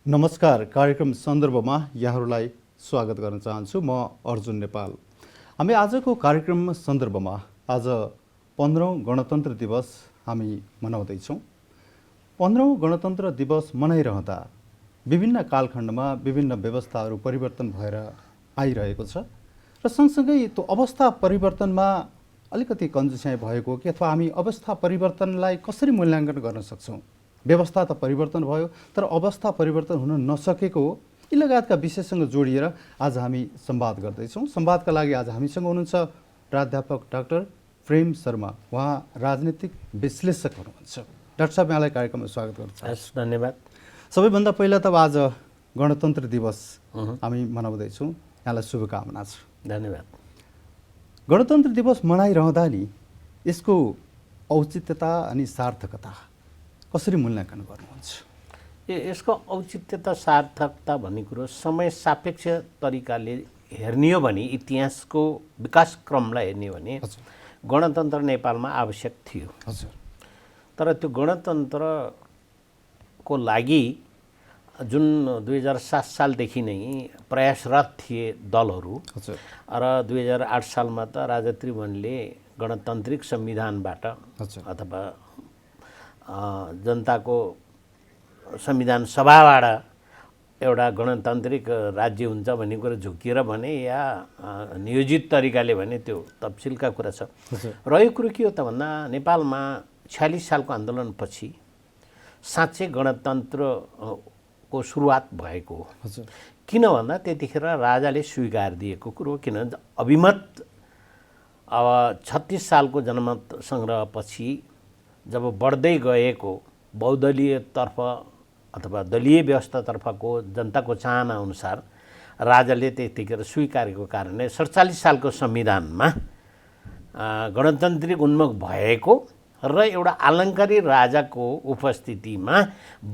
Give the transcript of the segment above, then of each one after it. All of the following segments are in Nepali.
नमस्कार। कार्यक्रम सन्दर्भमा यहाँहरूलाई स्वागत गर्न चाहन्छु। म अर्जुन नेपाल। हामी आजको कार्यक्रम सन्दर्भमा आज 15औं गणतन्त्र दिवस हामी मनाउँदैछौँ। 15औं गणतन्त्र दिवस मनाइरहँदा विभिन्न कालखण्डमा विभिन्न व्यवस्थाहरू परिवर्तन भएर आइरहेको छ र सँगसँगै त्यो अवस्था परिवर्तनमा अलिकति कन्जुस्याइ भएको कि अथवा हामी अवस्था परिवर्तनलाई कसरी मूल्याङ्कन गर्न सक्छौँ। व्यवस्था त परिवर्तन भयो तर अवस्था परिवर्तन हुन नसकेको यी लगायतका विषयसँग जोडिएर आज हामी संवाद गर्दैछौँ। संवादका लागि आज हामीसँग हुनुहुन्छ प्राध्यापक डाक्टर प्रेम शर्मा। उहाँ राजनीतिक विश्लेषक हुनुहुन्छ। डाक्टर साहब, यहाँलाई कार्यक्रममा स्वागत गर्न चाहन्छु। धन्यवाद। सबैभन्दा पहिला त आज गणतन्त्र दिवस हामी मनाउँदैछौँ। यहाँलाई शुभकामना छ। धन्यवाद। गणतन्त्र दिवस मनाइरहँदा नि यसको औचित्यता अनि सार्थकता कसरी मूल्याङ्कन गर्नुहुन्छ? यसको औचित्यता सार्थकता भन्ने कुरो समय सापेक्ष तरिकाले हेर्ने हो भने इतिहासको विकास क्रमलाई हेर्ने हो भने गणतन्त्र नेपालमा आवश्यक थियो। तर त्यो गणतन्त्रको लागि जुन 2007 सालदेखि नै प्रयासरत थिए दलहरू र 2008 सालमा त राजा त्रिभुवनले गणतान्त्रिक संविधानबाट अथवा जनताको संविधान सभाबाट एउटा गणतान्त्रिक राज्य हुन्छ भन्ने कुरा झुकिएर भने या नियोजित तरिकाले भने त्यो तफसिलका कुरा छ। रहेको कुरो के हो त भन्दा नेपालमा 46 सालको आन्दोलनपछि साँच्चै गणतन्त्रको सुरुवात भएको हो। किन भन्दा त्यतिखेर राजाले स्वीकार दिएको कुरो, किन अभिमत अब 36 सालको जनमत सङ्ग्रहपछि जब बढ्दै गएको बहुदलीयतर्फ अथवा दलीय व्यवस्थातर्फको जनताको चाहना अनुसार राजाले त्यतिखेर स्वीकारेको कारणले 47 सालको संविधानमा गणतान्त्रिक उन्मुख भएको र एउटा आलङ्कारी राजाको उपस्थितिमा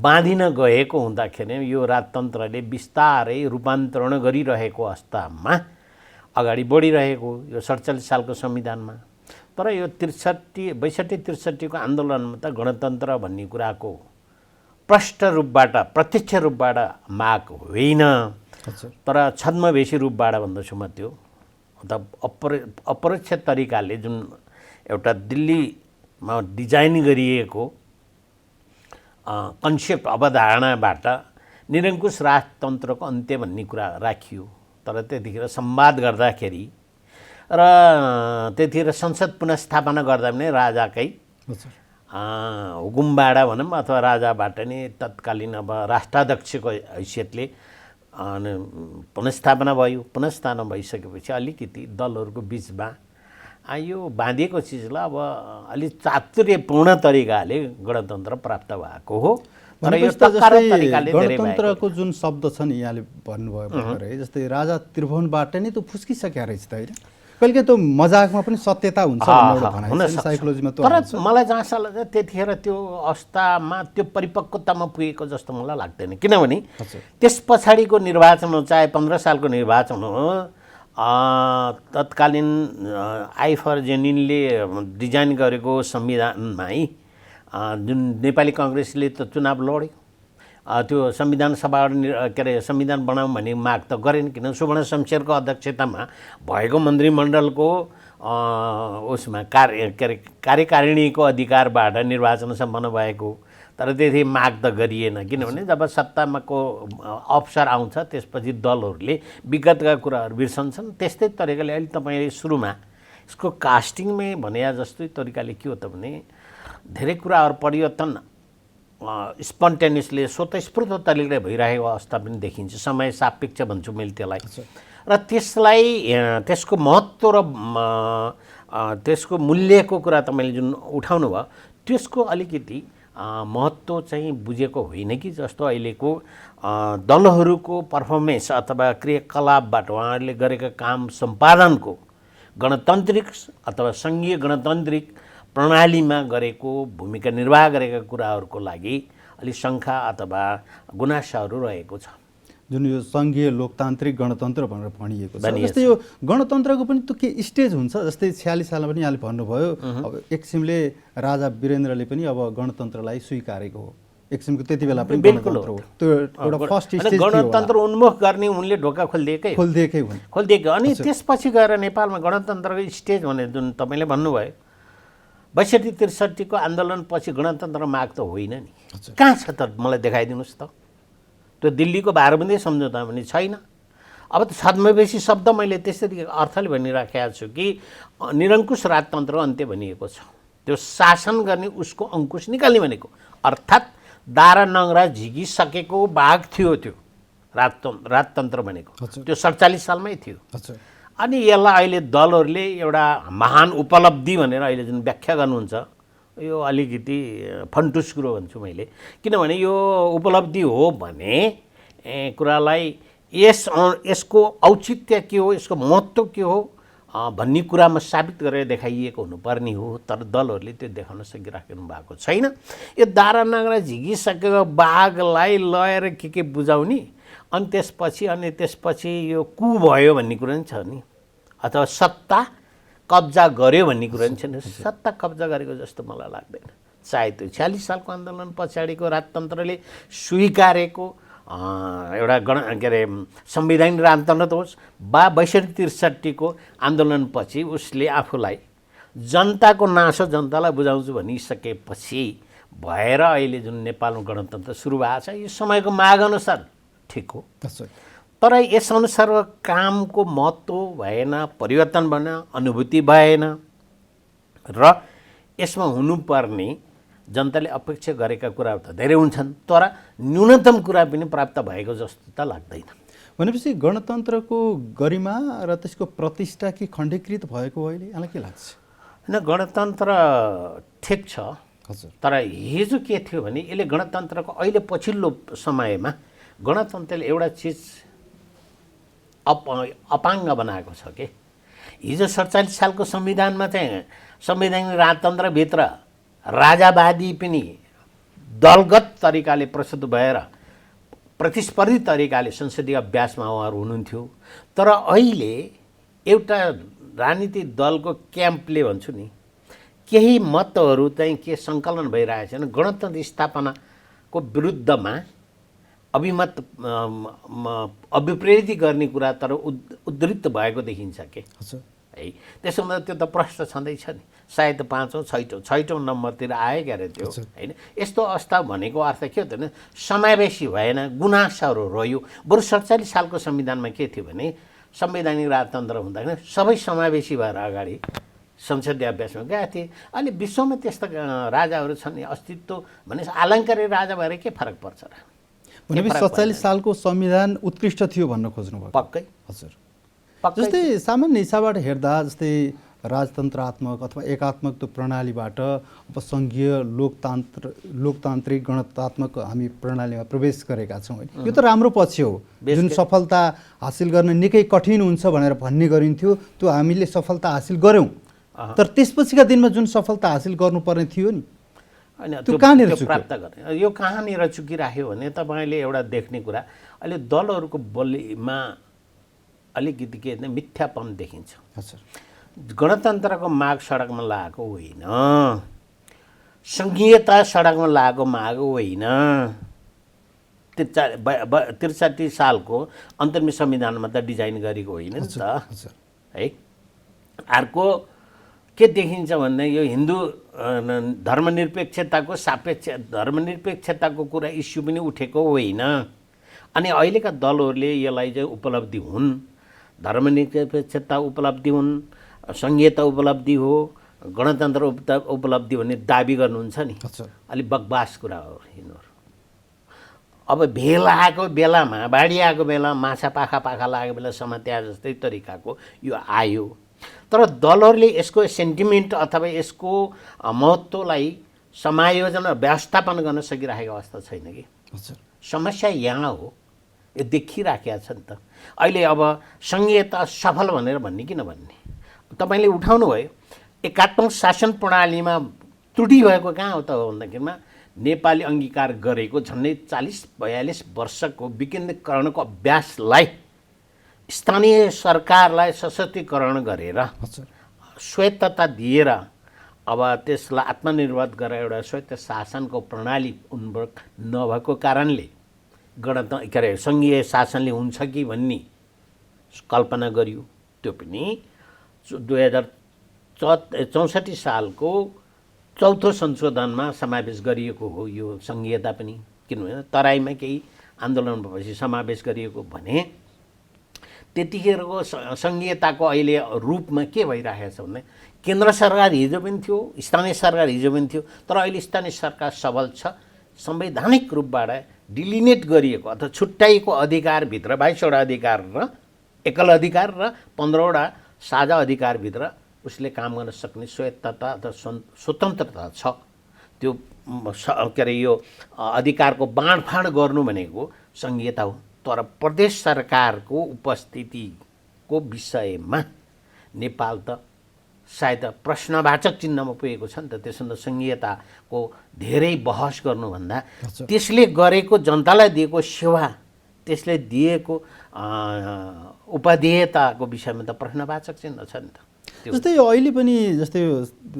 बाँधिन गएको हुँदाखेरि यो राजतन्त्रले बिस्तारै रूपान्तरण गरिरहेको अवस्थामा अगाडि बढिरहेको यो 47 सालको संविधानमा। तर यो 62-63 को आन्दोलनमा त गणतन्त्र भन्ने कुराको प्रष्ट रूपबाट प्रत्यक्ष रूपबाट माग होइन, तर छद्मवेशी रूपबाट भन्दछु म। त्यो अपरोक्ष तरिकाले जुन एउटा दिल्लीमा डिजाइन गरिएको कन्सेप्ट अवधारणाबाट निरङ्कुश राजतन्त्रको अन्त्य भन्ने कुरा राखियो। तर त्यतिखेर संवाद गर्दाखेरि र त्यतिखेर संसद पुनस्थापना गर्दा पनि राजाकै हुकुमबाट भनौँ अथवा राजाबाट नै तत्कालीन अब राष्ट्राध्यक्षको हैसियतले पुनस्थापना भयो। पुनस्थापना भइसकेपछि अलिकति दलहरूको बिचमा यो बाँधिएको चिजलाई अब अलिक चातुर्यपूर्ण तरिकाले गणतन्त्र प्राप्त भएको हो। तर यो गणतन्त्रको जुन शब्द छ नि यहाँले भन्नुभयो भर्खरै, जस्तै राजा त्रिभुवनबाट नै त्यो फुस्किसक्या रहेछ त होइन? कहिले त्यो मजाकमा पनि सत्यता हुन्छ साइकोलोजीमा। तर मलाई जहाँसम्म लाग्छ त्यतिखेर त्यो अवस्थामा त्यो परिपक्वतामा पुगेको जस्तो मलाई लाग्दैन। किनभने त्यस पछाडिको निर्वाचन हो, चाहे 15 सालको निर्वाचन हो, तत्कालीन आइफरजेनिनले डिजाइन गरेको संविधानमै जुन नेपाली काङ्ग्रेसले त चुनाव लड्यो, त्यो संविधान सभाबाट के अरे संविधान बनाऊँ भन्ने माग त गरेन। किन सुवर्ण शमशेरको अध्यक्षतामा भएको मन्त्रीमण्डलको उसमा कार्यकारिणीको अधिकारबाट निर्वाचन सम्पन्न भएको, तर त्यति माग त गरिएन। किनभने जब सत्तामाको अवसर आउँछ त्यसपछि दलहरूले विगतका कुराहरू बिर्सन्छन्। त्यस्तै तरिकाले अहिले तपाईँले सुरुमा यसको कास्टिङमै भने जस्तै तरिकाले के हो त भने धेरै कुराहरू परिवर्तन स्पन्टेनियसली स्वतस्फूर्त तरिकाले भइरहेको अवस्था पनि देखिन्छ। समय सापेक्ष भन्छु मैले त्यसलाई। र त्यसलाई त्यसको महत्त्व र त्यसको मूल्यको कुरा तपाईँले जुन उठाउनु भयो त्यसको अलिकति महत्त्व चाहिँ बुझेको होइन कि जस्तो अहिलेको दलहरूको पर्फर्मेन्स अथवा क्रियाकलापबाट उहाँहरूले गरेका काम सम्पादनको गणतान्त्रिक अथवा सङ्घीय गणतान्त्रिक प्रणालीमा गरेको भूमिका निर्वाह गरेका कुराहरूको लागि अलि शङ्का अथवा गुनासाहरू रहेको छ। जुन यो सङ्घीय लोकतान्त्रिक गणतन्त्र भनेर भनिएको छ, जस्तै यो गणतन्त्रको पनि त के स्टेज हुन्छ? जस्तै 46 सालमा पनि यहाँले भन्नुभयो अब एक किसिमले राजा वीरेन्द्रले पनि अब गणतन्त्रलाई स्वीकारेको हो, एक किसिमको त्यति बेला पनि बिल्कुल गणतन्त्र हो। त्यो एउटा फर्स्ट अनि स्टेज गणतन्त्र उन्मुख गर्ने उनले ढोका खोलिदिएकै खोलिदिएकै हुन्। खोलिदिएको। अनि त्यसपछि गएर नेपालमा गणतन्त्रको स्टेज भने जुन तपाईँले भन्नुभयो 62-63 को आन्दोलनपछि गणतन्त्र माग त होइन नि। कहाँ छ त मलाई देखाइदिनुहोस् त। त्यो दिल्लीको भारबन्दी सम्झौता पनि छैन। अब त छद्मवेशी शब्द मैले त्यसरी अर्थले भनिराखेको छु कि निरङ्कुश राजतन्त्र अन्त्य भनिएको छ। त्यो शासन गर्ने उसको अङ्कुश निकाल्ने भनेको, अर्थात् दारा नङ्ग्रा झिकिसकेको भाग थियो त्यो राजतन्त्र भनेको। त्यो 47 सालमै थियो। अनि यसलाई अहिले दलहरूले एउटा महान उपलब्धि भनेर अहिले जुन व्याख्या गर्नुहुन्छ, यो अलिकति फन्टुस कुरो भन्छु मैले। किनभने यो उपलब्धि हो भने कुरालाई यसको औचित्य के हो, यसको महत्त्व के हो भन्ने कुरामा साबित गरेर देखाइएको हुनुपर्ने हो। तर दलहरूले त्यो देखाउन सकिराख्नु भएको छैन। यो दारा नाग्रा झिकिसकेको बाघलाई लगेर के बुझाउने, अनि त्यसपछि यो कु भयो भन्ने कुरा नि छ नि, अथवा सत्ता कब्जा गर्यो भन्ने कुरा नि छैन। सत्ता कब्जा गरेको जस्तो मलाई लाग्दैन। चाहे त्यो 46 सालको आन्दोलन पछाडिको राजतन्त्रले स्वीकारेको एउटा के अरे संवैधानिक राजतन्त्र त होस्, 62-63 को आन्दोलनपछि उसले आफूलाई जनताको नासो जनतालाई बुझाउँछु भनिसकेपछि भएर अहिले जुन नेपालमा गणतन्त्र सुरु भएको छ, यो समयको मागअनुसार ठिक हो। तर यसअनुसारको कामको महत्त्व भएन, परिवर्तन भएन, अनुभूति भएन र यसमा हुनुपर्ने जनताले अपेक्षा गरेका कुराहरू त धेरै हुन्छन्, तर न्यूनतम कुरा पनि प्राप्त भएको जस्तो त लाग्दैन। भनेपछि गणतन्त्रको गरिमा र त्यसको प्रतिष्ठा के खण्डीकृत भएको अहिले यहाँलाई के लाग्छ? होइन, गणतन्त्र ठिक छ। हजुर। तर हिजो के थियो भने यसले गणतन्त्रको अहिले पछिल्लो समयमा गणतन्त्रले एउटा चिज अपाङ्ग बनाएको छ कि हिजो 47 सालको संविधानमा चाहिँ संवैधानिक राजतन्त्रभित्र राजावादी पनि दलगत तरिकाले प्रस्तुत भएर प्रतिस्पर्धी तरिकाले संसदीय अभ्यासमा उहाँहरू हुनुहुन्थ्यो। तर अहिले एउटा राजनीतिक दलको क्याम्पले भन्छु नि, केही मतहरू चाहिँ के सङ्कलन भइरहेछ भने गणतन्त्र स्थापनाको विरुद्धमा अभिमत अभिप्रेरित गर्ने कुरा तर उद्धृत भएको देखिन्छ के है। त्यसो हुँदा त्यो त प्रश्न छँदैछ नि, सायद 5औं 6औं नम्बरतिर आयो क्या अरे त्यो होइन। यस्तो अवस्था भनेको अर्थ के हो त भने समावेशी भएन, गुनासाहरू रह्यो। बरु 47 सालको संविधानमा के थियो भने संवैधानिक राजतन्त्र हुँदाखेरि सबै समावेशी भएर अगाडि संसदीय अभ्यासमा गएका थिए। अहिले विश्वमा त्यस्ता राजाहरू छन्, अस्तित्व भने अलङ्कारी राजा भएर के फरक पर्छ र? भनेपछि 47 सालको संविधान उत्कृष्ट थियो भन्न खोज्नु भयो? पक्कै। हजुर। जस्तै सामान्य हिसाबबाट हेर्दा जस्तै राजतन्त्रात्मक अथवा एकात्मक त्यो प्रणालीबाट अब सङ्घीय लोकतान्त्रिक गणतन्त्रात्मक हामी प्रणालीमा प्रवेश गरेका छौँ। यो त राम्रो पक्ष हो। जुन सफलता हासिल गर्न निकै कठिन हुन्छ भनेर भन्ने गरिन्थ्यो, त्यो हामीले सफलता हासिल गऱ्यौँ। तर त्यसपछिका दिनमा जुन सफलता हासिल गर्नुपर्ने थियो नि, त्यो कहाँनिर प्राप्त गर्ने? यो कहाँनिर चुकिराख्यो भने तपाईँले एउटा देख्ने कुरा, अहिले दलहरूको बलिमा अलिकति के मिथ्यापन देखिन्छ। गणतन्त्रको माग सडकमा लागेको होइन, सङ्घीयता सडकमा लागेको माग होइन। 63 सालको अन्तर्निम संविधानमा त डिजाइन गरेको होइन नि त है। अर्को के देखिन्छ भन्दा यो हिन्दू धर्मनिरपेक्षताको धर्मनिरपेक्षताको कुरा इस्यु पनि उठेको होइन। अनि अहिलेका दलहरूले यसलाई चाहिँ उपलब्धि हुन्, धर्मनिरपेक्षता उपलब्धि हुन्, सङ्घीयता उपलब्धि हो, गणतन्त्र उपलब्धि भन्ने दाबी गर्नुहुन्छ नि, अलिक बकवास कुरा हो यिनीहरू। अब भेल आएको बेलामा, बाढी आएको बेला, माछा पाखा लागेको बेला समात्या जस्तै तरिकाको यो आयो। तर दलहरूले यसको सेन्टिमेन्ट अथवा यसको महत्त्वलाई समायोजन र व्यवस्थापन गर्न सकिरहेको अवस्था छैन कि। समस्या यहाँ हो, यो देखिराखेका छ नि त। अहिले अब सङ्घीयता सफल भनेर भन्ने किन भन्ने? तपाईँले उठाउनु भयो, एकात्मक शासन प्रणालीमा त्रुटि भएको कहाँ हो त भन्दाखेरिमा नेपाली अङ्गीकार गरेको झन्डै 40-42 वर्षको विकेन्द्रीकरणको अभ्यासलाई स्थानीय सरकारलाई सशक्तिकरण गरेर स्वायत्तता दिएर अब त्यसलाई आत्मनिर्भर गरेर एउटा स्वायत्त शासनको प्रणाली उन्मुख नभएको कारणले के अरे सङ्घीय शासनले हुन्छ कि भन्ने कल्पना गरियो। त्यो पनि 2064 सालको चौथो संशोधनमा समावेश गरिएको हो यो सङ्घीयता पनि। किनभने तराईमा केही आन्दोलन भएपछि समावेश गरिएको भने त्यतिखेरको सङ्घीयताको अहिले रूपमा के भइरहेको छ भने केन्द्र सरकार हिजो पनि थियो, स्थानीय सरकार हिजो पनि थियो, तर अहिले स्थानीय सरकार सबल छ। संवैधानिक रूपबाट डिलिनेट गरिएको अथवा छुट्याइएको अधिकारभित्र 22वटा अधिकार र एकल अधिकार र 15वटा साझा अधिकारभित्र उसले काम गर्न सक्ने स्वायत्तता अथवा स्वतन्त्रता छ। त्यो के अरे यो अधिकारको बाँडफाँड गर्नु भनेको सङ्घीयता हो। तर प्रदेश सरकारको उपस्थितिको विषयमा नेपाल त सायद प्रश्नवाचक चिन्हमा पुगेको छ नि त। त्यसमा सङ्घीयताको धेरै बहस गर्नुभन्दा त्यसले गरेको जनतालाई दिएको सेवा, त्यसले दिएको उपादेयताको विषयमा त प्रश्नवाचक चिन्ह छ नि त। जस्तै अहिले पनि जस्तै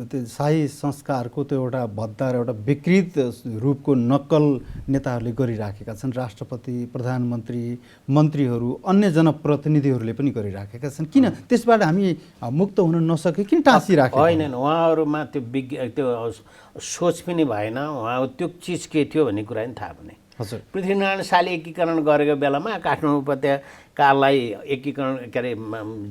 त्यो शाही संस्कारको त्यो एउटा भद्दा र एउटा विकृत रूपको नक्कल नेताहरूले गरिराखेका छन्। राष्ट्रपति, प्रधानमन्त्री, मन्त्रीहरू, अन्य जनप्रतिनिधिहरूले पनि गरिराखेका छन्। किन त्यसबाट हामी मुक्त हुन नसके, किन टाँसिराखे? होइन, उहाँहरूमा त्यो सोच पनि भएन। उहाँ त्यो चिज के थियो भन्ने कुरा पनि थाहा भने पृथ्वीनारायण शाहले एकीकरण गरेको बेलामा काठमाडौँ उपत्यकालाई एकीकरण के अरे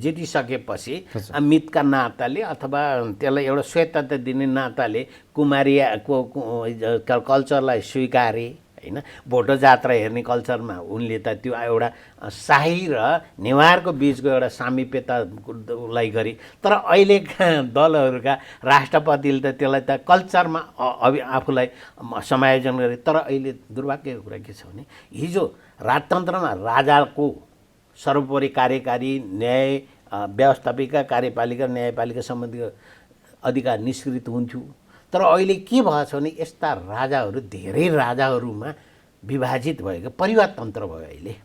जितिसकेपछि मितका नाताले अथवा त्यसलाई एउटा स्वायत्तता दिने नाताले कुमारीको कल्चरलाई स्वीकारे होइन। भोटो जात्रा हेर्ने कल्चरमा उनले त त्यो एउटा शाही र नेवारको बिचको एउटा सामिप्यतालाई गरी। तर अहिलेका दलहरूका राष्ट्रपतिले त त्यसलाई त कल्चरमा आफूलाई समायोजन गरे। तर अहिले दुर्भाग्यको कुरा के छ भने हिजो राजतन्त्रमा राजाको सर्वोपरि कार्यकारी, न्याय, व्यवस्थापिका, कार्यपालिका, न्यायपालिका सम्बन्धी अधिकार निष्कृत हुन्थ्यो। तर अहिले के भएछ भने यस्ता राजाहरू धेरै राजाहरूमा विभाजित भएको परिवारतन्त्र भयो। अहिले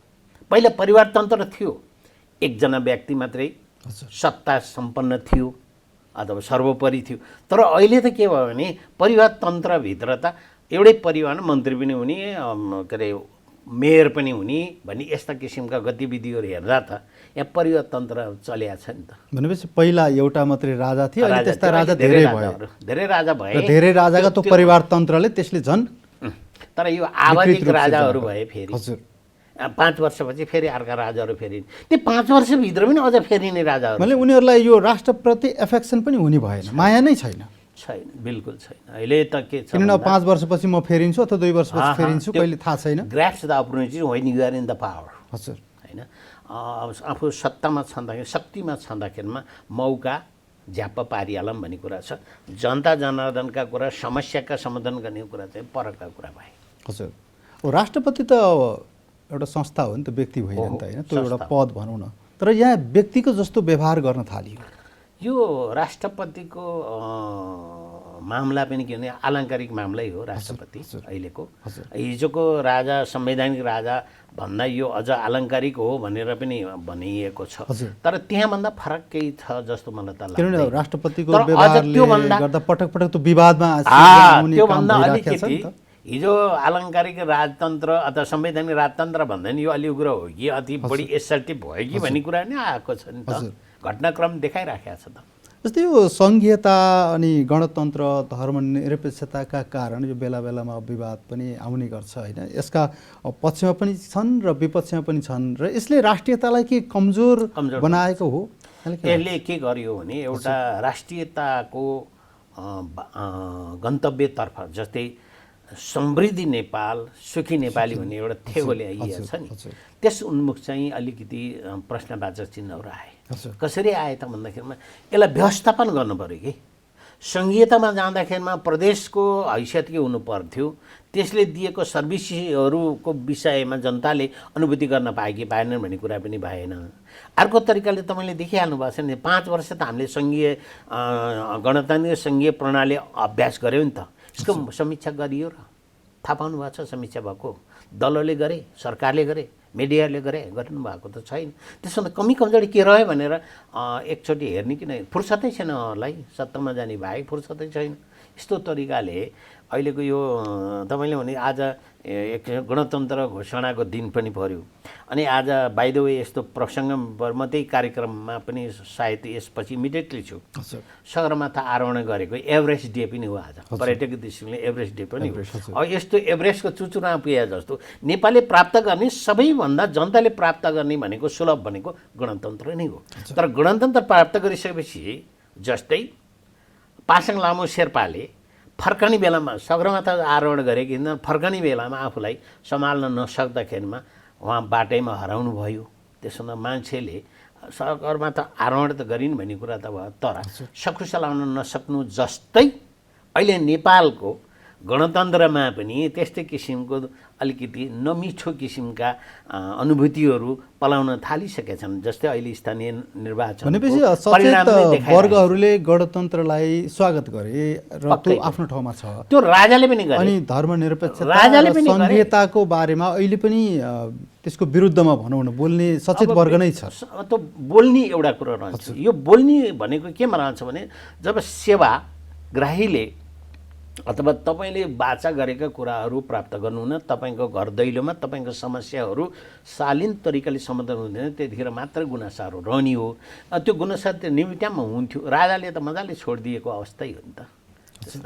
पहिला परिवारतन्त्र थियो, एकजना व्यक्ति मात्रै सत्ता सम्पन्न थियो अथवा सर्वोपरि थियो। तर अहिले त के भयो भने परिवारतन्त्रभित्र त एउटै परिवारमा मन्त्री पनि हुने, के अरे मेयर पनि हुने भन्ने यस्ता किसिमका गतिविधिहरू हेर्दा त यहाँ परिवारतन्त्र चलिया छ नि त। भनेपछि पहिला एउटा मात्रै राजा थियो, अहिले त्यस्ता राजा धेरै भयो, धेरै राजा भए, धेरै राजाका त्यो परिवारतन्त्रले त्यसले झन्। तर यो आवधिक राजाहरू भए फेरि 5 वर्षपछि फेरि अर्का राजाहरू फेरिन्। त्यो 5 वर्षभित्र पनि अझ फेरिने राजाहरू मैले उनीहरूलाई यो राष्ट्रप्रति एफेक्सन पनि हुने भएन, माया नै छैन। छैन, बिल्कुल छैन। अहिले त के छ किन 5 वर्षपछि म फेरिन्छु अथवा 2 वर्षपछि फेरिन्छु, कहिले थाहा छैन। Grasp the opportunity when you are in the power. हजुर, होइन, आफू सत्तामा छँदाखेरि, शक्तिमा छँदाखेरिमा मौका झ्याप्प पारिहालौँ भन्ने कुरा छ। जनता जनार्दनका कुरा, समस्याका समाधान गर्ने कुरा चाहिँ परका कुरा भए। हजुर, राष्ट्रपति त एउटा संस्था हो नि त, व्यक्ति होइन नि त, होइन, त्यो एउटा पद भनौँ न। तर यहाँ व्यक्तिको जस्तो व्यवहार गर्न थालियो। यो राष्ट्रपतिको मामला पनि के भने आलङ्कारिक मामलै हो राष्ट्रपति अहिलेको। हिजोको राजा, संवैधानिक राजा भन्दा यो अझ आलङ्कारिक हो भनेर पनि भनिएको छ। तर त्यहाँभन्दा फरक केही छ जस्तो मलाई त लाग्छ। किनभने राष्ट्रपतिको व्यवहारले गर्दा पटक पटक त्यो विवादमा त्योभन्दा अलिकति हिजो आलङ्कारिक राजतन्त्र अथवा संवैधानिक राजतन्त्र भन्दा नि यो अलि उग्र हो कि अति बढी एसर्टिभ भयो कि भन्ने कुरा नै आएको छ नि त। घटनाक्रम देखाइराखेको छ त। जस्तै यो सङ्घीयता अनि गणतन्त्र, धर्मनिरपेक्षताका कारण यो बेला बेलामा विवाद पनि आउने गर्छ होइन। यसका पक्षमा पनि छन् र विपक्षमा पनि छन् र यसले राष्ट्रियतालाई के कमजोर बनाएको हो? यसले के गर्यो भने एउटा राष्ट्रियताको गन्तव्यतर्फ, जस्तै समृद्धि नेपाल, सुखी नेपाली भन्ने एउटा थेगो ल्याइएको छ नि, त्यस उन्मुख चाहिँ अलिकति प्रश्नवाचक चिन्हहरू आए। कसरी आए त भन्दाखेरिमा यसलाई व्यवस्थापन गर्नु पऱ्यो कि सङ्घीयतामा जाँदाखेरिमा प्रदेशको हैसियत के हुनु पर्थ्यो, त्यसले दिएको सर्भिसहरूको विषयमा जनताले अनुभूति गर्न पाए कि पाएनन् भन्ने कुरा पनि भएन। अर्को तरिकाले तपाईँले देखिहाल्नु भएको छ नि, 5 वर्ष त हामीले सङ्घीय गणतान्त्रिक सङ्घीय प्रणाली अभ्यास गऱ्यौँ नि त। यसको समीक्षा गरियो र थाहा पाउनु भएको छ? समीक्षा भएको दलले गरे, सरकारले गरे, मिडियाले गर्नु भएको त छैन। त्यसो त कमी कमजोरी के रह्यो भनेर एकचोटि हेर्ने किन फुर्सदै छैन उहाँहरूलाई, सत्तामा जाने बाहेक फुर्सदै छैन। यस्तो तरिकाले अहिलेको यो तपाईँले भने आज एक गणतन्त्र घोषणाको दिन पनि पर्यो अनि आज बाइ द वे यस्तो प्रसङ्ग म त्यही कार्यक्रममा पनि सायद यसपछि इमिडिएटली छु सगरमाथा आरोहण गरेको एभरेस्ट डे पनि हो आज, पर्यटक दृष्टिले एभरेस्ट डे पनि हो। अब यस्तो एभरेस्टको चुचुरा पुगे जस्तो नेपालले प्राप्त गर्ने सबैभन्दा जनताले प्राप्त गर्ने भनेको सुलभ भनेको गणतन्त्र नै हो। तर गणतन्त्र प्राप्त गरिसकेपछि जस्तै पासाङ लामो शेर्पाले फर्कने बेलामा सगरमाथा आरोहण गरेकी फर्कने बेलामा आफूलाई सम्हाल्न नसक्दाखेरिमा उहाँ बाटैमा हराउनु भयो। त्यसो हुँदा मान्छेले सगरमाथा आरोहण त गरिन् भन्ने कुरा त भयो, तर सकुशल आउन नसक्नु जस्तै अहिले नेपालको गणतन्त्रमा पनि त्यस्तै किसिमको अलिकति नमिठो किसिमका अनुभूतिहरू पलाउन थालिसकेछन्। जस्तै अहिले स्थानीय निर्वाचन भनेपछि सचेत वर्गहरूले गणतन्त्रलाई स्वागत गरे र त्यो आफ्नो ठाउँमा छ, त्यो राजाले पनि गरे। अनि धर्मनिरपेक्षता राजाले पनि संहिताको बारेमा अहिले पनि त्यसको विरुद्धमा भनौँ न बोल्ने सचेत वर्ग नै छ। त्यो बोल्ने एउटा कुरा रहन्छ। यो बोल्ने भनेको केमा रहन्छ भने जब सेवाग्राहीले अथवा तपाईँले वाचा गरेका कुराहरू प्राप्त गर्नु हुन तपाईँको घर दैलोमा तपाईँको समस्याहरू शालीन तरिकाले समाधान हुँदैन, त्यतिखेर मात्र गुनासाहरू रहने हो। त्यो गुनासा त्यो निमित्तमा हुन्थ्यो, राजाले त मजाले छोडिदिएको अवस्थै हो नि त।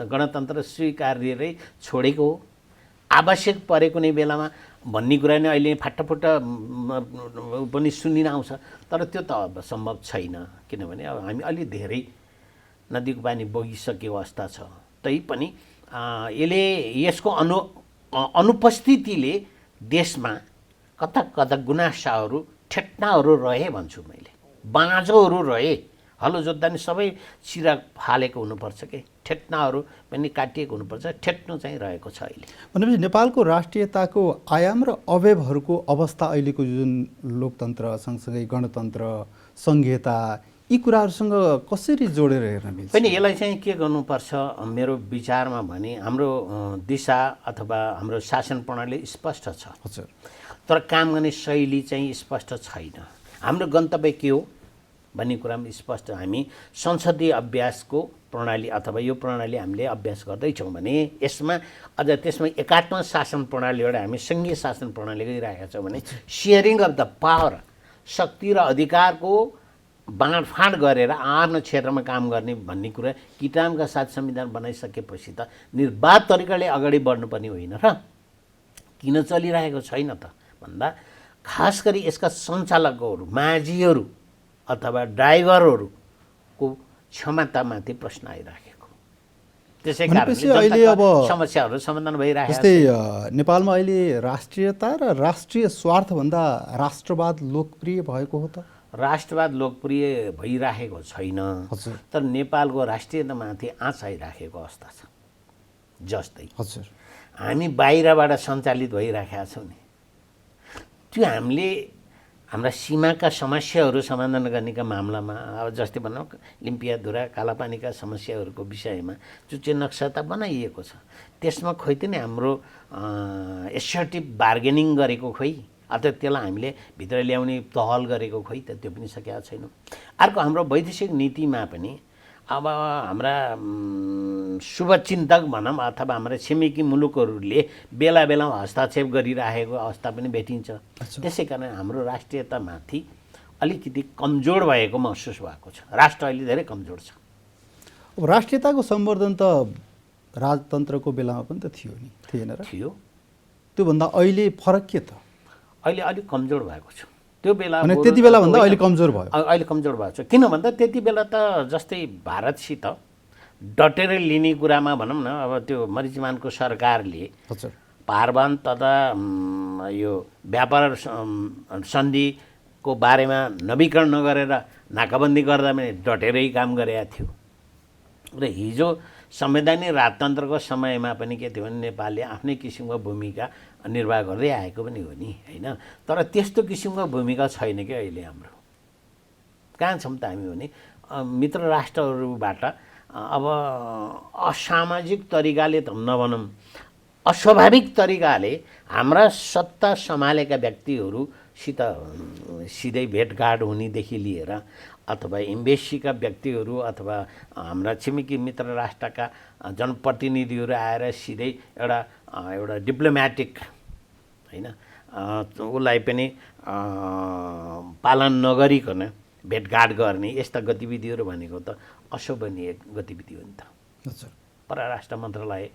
गणतन्त्र स्वीकार्यरै छोडेको हो। आवश्यक परे कुनै बेलामा भन्ने कुरा नै अहिले फाटाफुट्ट पनि सुनिन आउँछ, तर त्यो त अब सम्भव छैन। किनभने अब हामी अलि धेरै नदीको पानी बगिसकेको अवस्था छ। तैपनि यसको अनुपस्थितिले देशमा कता कता गुनासाहरू ठेट्नाहरू रहे भन्छु मैले, बाँझोहरू रहे। हलो जोत्दा नि सबै चिरा फालेको हुनुपर्छ कि ठेट्नाहरू पनि काटिएको हुनुपर्छ, ठेट्नु चाहिँ रहेको छ अहिले। भनेपछि नेपालको राष्ट्रियताको आयाम र अवयवहरूको अवस्था अहिलेको जुन लोकतन्त्र सँगसँगै गणतन्त्र संहिता यी कुराहरूसँग कसरी जोडेर हेर्न मिल्छ? पनि यसलाई चाहिँ के गर्नुपर्छ मेरो विचारमा भने हाम्रो दिशा अथवा हाम्रो शासन प्रणाली स्पष्ट छ, तर काम गर्ने शैली चाहिँ स्पष्ट छैन। हाम्रो गन्तव्य के हो भन्ने कुरामा स्पष्ट हामी संसदीय अभ्यासको प्रणाली अथवा यो प्रणाली हामीले अभ्यास गर्दैछौँ भने यसमा अझ त्यसमा एकात्मक शासन प्रणालीबाट हामी सङ्घीय शासन प्रणाली गइरहेका छौँ भने सेयरिङ अफ द पावर, शक्ति र अधिकारको बाँडफाँड गरेर आफ्नो क्षेत्रमा काम गर्ने भन्ने कुरा किटामका साथ संविधान बनाइसकेपछि त निर्वाध तरिकाले अगाडि बढ्नुपर्ने होइन र किन चलिरहेको छैन त भन्दा खास गरी यसका सञ्चालकहरू माझीहरू अथवा ड्राइभरहरूको क्षमतामाथि प्रश्न आइराखेको। त्यसै कारणले अब समस्याहरू समाधान भइरहेको छ। जस्तै नेपालमा अहिले राष्ट्रियता र राष्ट्रिय स्वार्थभन्दा राष्ट्रवाद लोकप्रिय भएको हो त? राष्ट्रवाद लोकप्रिय भइराखेको छैन, तर नेपालको राष्ट्रियतामाथि आँच आइराखेको अवस्था छ। जस्तै हामी बाहिरबाट सञ्चालित भइराखेका छौँ नि, त्यो हामीले हाम्रा सीमाका समस्याहरू समाधान गर्नेका मामलामा अब जस्तै भनौँ लिम्पियाधुरा कालापानीका समस्याहरूको विषयमा चुच्चे नक्सा त बनाइएको छ, त्यसमा खोइ त नि हाम्रो एसर्टिभ बार्गेनिङ गरेको खोइ अथवा त्यसलाई हामीले भित्र ल्याउने पहल गरेको खोइ त त्यो पनि सकेका छैनौँ। अर्को हाम्रो वैदेशिक नीतिमा पनि अब हाम्रा शुभचिन्तक भनौँ अथवा हाम्रा छिमेकी मुलुकहरूले बेला बेला हस्तक्षेप गरिरहेको अवस्था पनि भेटिन्छ। त्यसै कारण हाम्रो राष्ट्रियतामाथि अलिकति कमजोर भएको महसुस भएको छ। राष्ट्र अहिले धेरै कमजोर छ। अब राष्ट्रियताको सम्वर्धन त राजतन्त्रको बेलामा पनि त थियो नि, थिएन र? थियो। त्योभन्दा अहिले फरक के त? अहिले अलिक कमजोर भएको छ। त्यो बेला त्यति बेला भन्दा अहिले कमजोर भयो। अहिले कमजोर भएको छ। किन भन्दा त्यति बेला त जस्तै भारतसित डटेर लिने कुरामा भनौँ न, अब त्यो मरिचमानको सरकारले पारवान तथा यो व्यापार सन्धिको बारेमा नवीकरण नगरेर नाकाबन्दी गर्दा पनि डटेरै काम गरेका थियो। र हिजो संवैधानिक राजतन्त्रको समयमा पनि के थियो भने नेपालले आफ्नै किसिमको भूमिका निर्वाह गर्दै आएको पनि हो नि, होइन? तर त्यस्तो किसिमको भूमिका छैन कि अहिले हाम्रो। कहाँ छौँ त हामी भने मित्र राष्ट्रहरूबाट अब असामाजिक तरिकाले त नभनौँ, अस्वाभाविक तरिकाले हाम्रा सत्ता सम्हालेका व्यक्तिहरू सिधै भेटघाट हुनेदेखि लिएर अथवा एम्बेसीका व्यक्तिहरू अथवा हाम्रा छिमेकी मित्र राष्ट्रका जनप्रतिनिधिहरू आएर सिधै एउटा डिप्लोमेटिक होइन उसलाई पनि पालन नगरिकन भेटघाट गर्ने यस्ता गतिविधिहरू भनेको त अशोभनीय गतिविधि हो नि त। हजुर, परराष्ट्र मन्त्रालय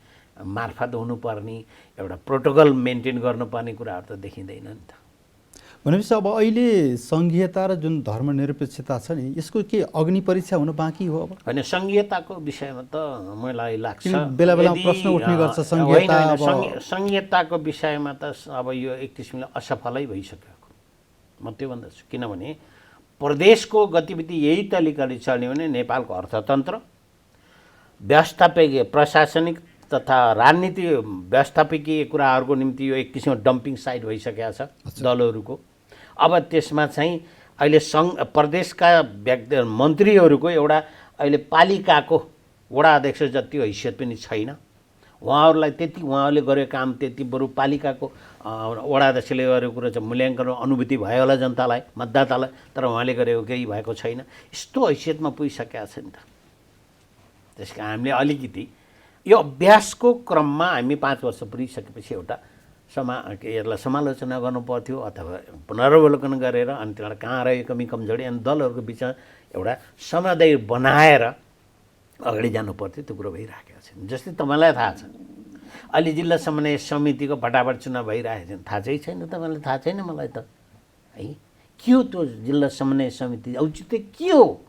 मार्फत हुनुपर्ने एउटा प्रोटोकल मेन्टेन गर्नुपर्ने कुराहरू त देखिँदैन नि त। भनेपछि अब अहिले सङ्घीयता र जुन धर्मनिरपेक्षता छ नि यसको के अग्नि परीक्षा हुन बाँकी हो? अब होइन, सङ्घीयताको विषयमा त मलाई लाग्छ बेला बेलामा प्रश्न उठ्ने गर्छ सङ्घीयता। सङ्घीयताको विषयमा त अब यो एक किसिमले असफलै भइसकेको म त्यो भन्दछु। किनभने प्रदेशको गतिविधि यही तरिकाले चल्यो भने नेपालको अर्थतन्त्र व्यवस्थापकीय प्रशासनिक तथा राजनीति व्यवस्थापकीय कुराहरूको निम्ति यो एक किसिमको डम्पिङ साइट भइसकेको छ दलहरूको। अब त्यसमा चाहिँ अहिले प्रदेशका व्यक्ति मन्त्रीहरूको एउटा अहिले पालिकाको वडा अध्यक्ष जति हैसियत पनि छैन। उहाँहरूले गरेको काम त्यति बरु पालिकाको वडा अध्यक्षले गरेको कुरो चाहिँ मूल्याङ्कन अनुभूति भयो होला जनतालाई, मतदातालाई, तर उहाँले गरेको केही भएको छैन। यस्तो हैसियतमा पुगिसकेको छ नि त। त्यस कारण हामीले अलिकति यो अभ्यासको क्रममा हामी 5 वर्ष पुगिसकेपछि एउटा यसलाई समालोचना गर्नु पर्थ्यो अथवा पुनरावलोकन गरेर अनि त्यसलाई कहाँ रह्यो कमी कमजोरी अनि दलहरूको बिचमा एउटा समन्वय बनाएर अगाडि जानु पर्थ्यो। त्यो कुरो भइराखेको छ। जस्तै तपाईँलाई थाहा छ अहिले जिल्ला समन्वय समितिको फटाफट चुनाव भइरहेको छ, थाहा चाहिँ छैन तपाईँलाई? थाहा छैन मलाई त है। के हो त्यो जिल्ला समन्वय समिति? औचित्य के हो?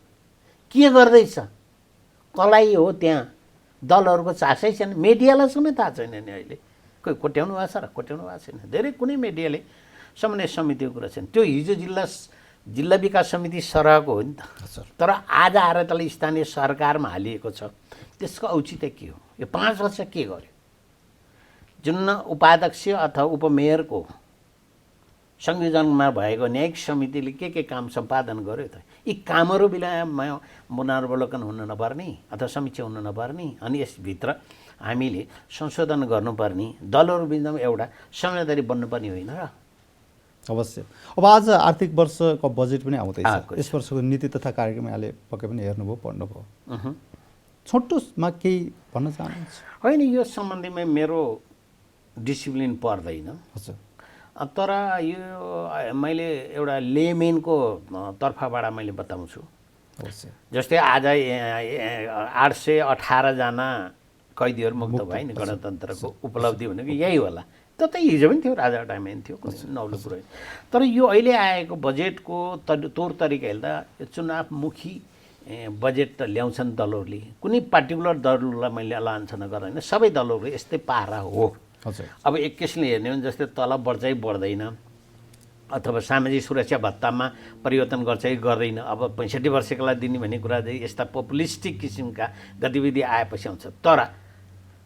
के गर्दैछ? कसलाई हो? त्यहाँ दलहरूको चासै छैन। मिडियालाई समेत थाहा छैन नि अहिले। कोही कोट्याउनु भएको छ र कोट्याउनु भएको छैन। धेरै कुनै मिडियाले समन्वय समितिको कुरा छैन। त्यो हिजो जिल्ला विकास समिति सरहको हो नि त। तर आज आएर त्यसलाई स्थानीय सरकारमा हालिएको छ। त्यसको औचित्य के हो? यो 5 वर्ष के गर्यो? जुन उपाध्यक्ष अथवा उपमेयरको संयोजनमा भएको न्यायिक समितिले के काम सम्पादन गर्यो त? यी कामहरू बेलामा पुनरावलोकन हुन नपर्ने अथवा समीक्षा हुन नपर्ने अनि यसभित्र हामीले संशोधन गर्नुपर्ने दलहरू बिचमा एउटा समझदारी बन्नुपर्ने होइन र? अवश्य। अब आज आर्थिक वर्षको बजेट पनि आउँदैछ। यस वर्षको नीति तथा कार्यक्रम यहाँले पक्कै पनि हेर्नुभयो, पढ्नुभयो। छोटोमा केही भन्न चाहनुहुन्छ? होइन, यो सम्बन्धीमा मेरो डिसिप्लिन पर्दैन। हजुर। तर यो मैले एउटा लेमेनको तर्फबाट मैले बताउँछु। अवश्य। जस्तै आज 818 जना कैदीहरू मुक्त भए नि। गणतन्त्रको उपलब्धि भनेको यही होला। त्यो त हिजो पनि थियो, राजा टाइममा पनि थियो, कुनै नौलो कुरो। तर यो अहिले आएको बजेटको तौर तरिका हेर्दा चुनावमुखी बजेट त ल्याउँछन् दलहरूले। कुनै पार्टिकुलर दललाई मैले लान्छना गरेन, सबै दलहरू यस्तै पारा हो। अब एक किसिमले हेर्ने हो भने जस्तै तलब बढ्छ कि बढ्दैन अथवा सामाजिक सुरक्षा भत्तामा परिवर्तन गर्छ कि गर्दैन। अब 65 वर्षकालाई दिने भन्ने कुरा चाहिँ यस्ता पपुलिस्टिक किसिमका गतिविधि आएपछि आउँछ। तर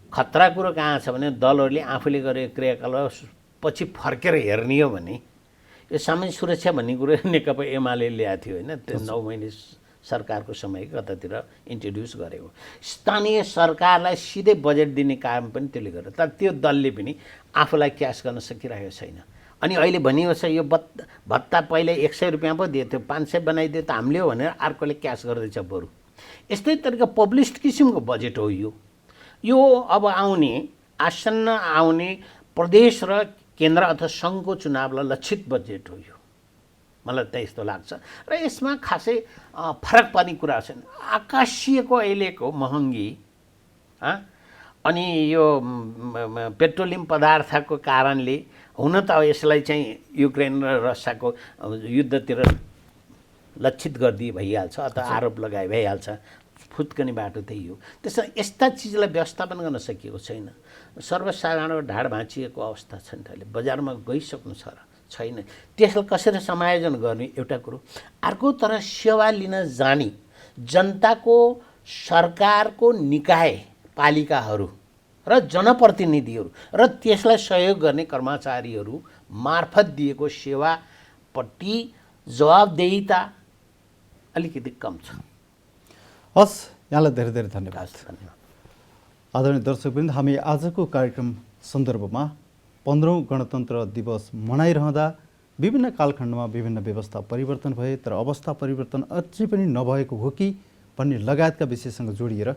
खतरा कुरो कहाँ छ भने दलहरूले आफूले गरेको क्रियाकलाप पछि फर्केर हेर्ने हो भने यो सामाजिक सुरक्षा भन्ने कुरो नेकपा एमाले ल्याएको थियो होइन। त्यो 9 महिने सरकारको समय कतातिर इन्ट्रोड्युस गरेको। स्थानीय सरकारलाई सिधै बजेट दिने काम पनि त्यसले गर्यो। तर त्यो दलले पनि आफूलाई क्यास गर्न सकिरहेको छैन। अनि अहिले भनिएको छ यो भत्ता पहिले 100 रुपियाँ पो दिएको थियो, 500 बनाइदियो त हामीले हो भनेर अर्कोले क्यास गर्दैछ बरु। यस्तै तरिका पब्लिस्ट किसिमको बजेट हो यो अब आसन्न आउने प्रदेश र केन्द्र अथवा सङ्घको चुनावलाई लक्षित बजेट हो यो। मलाई त यस्तो लाग्छ र यसमा खासै फरक पर्ने कुरा छैन। आकाशीयको अहिलेको महँगी अनि यो पेट्रोलियम पदार्थको कारणले हुन त यसलाई चाहिँ युक्रेन र रसियाको युद्धतिर लक्षित गरिदिए भइहाल्छ अथवा आरोप लगाए भइहाल्छ। फुत्कने बाटो त्यही हो। त्यसमा यस्ता चिजलाई व्यवस्थापन गर्न सकिएको छैन। सर्वसाधारणको ढाड भाँचिएको अवस्था छ नि त। अहिले बजारमा गइसक्नु छ र छैन। त्यसलाई कसरी समायोजन गर्ने एउटा कुरो। अर्को तरह सेवा लिन जाने जनताको सरकारको निकाय पालिकाहरू र जनप्रतिनिधिहरू र त्यसलाई सहयोग गर्ने कर्मचारीहरू मार्फत दिएको सेवापट्टि जवाबदेहिता अलिकति कम छ। हस्, यहाँलाई धेरै धेरै धन्यवाद। आदरणीय दर्शकवृन्द, हामी आजको कार्यक्रम सन्दर्भमा 15औं गणतन्त्र दिवस मनाइरहँदा विभिन्न कालखण्डमा विभिन्न व्यवस्था परिवर्तन भए तर अवस्था परिवर्तन अझै पनि नभएको हो कि भन्ने लगायतका विषयसँग जोडिएर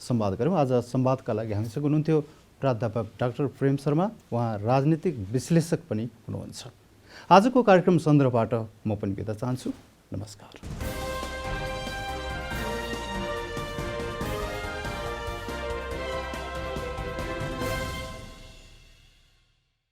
संवाद गऱ्यौँ। आज संवादका लागि हामीसँग हुनुहुन्थ्यो प्राध्यापक डाक्टर प्रेम शर्मा, उहाँ राजनीतिक विश्लेषक पनि हुनुहुन्छ। आजको कार्यक्रम सन्दर्भबाट म पनि बिदा चाहन्छु। नमस्कार।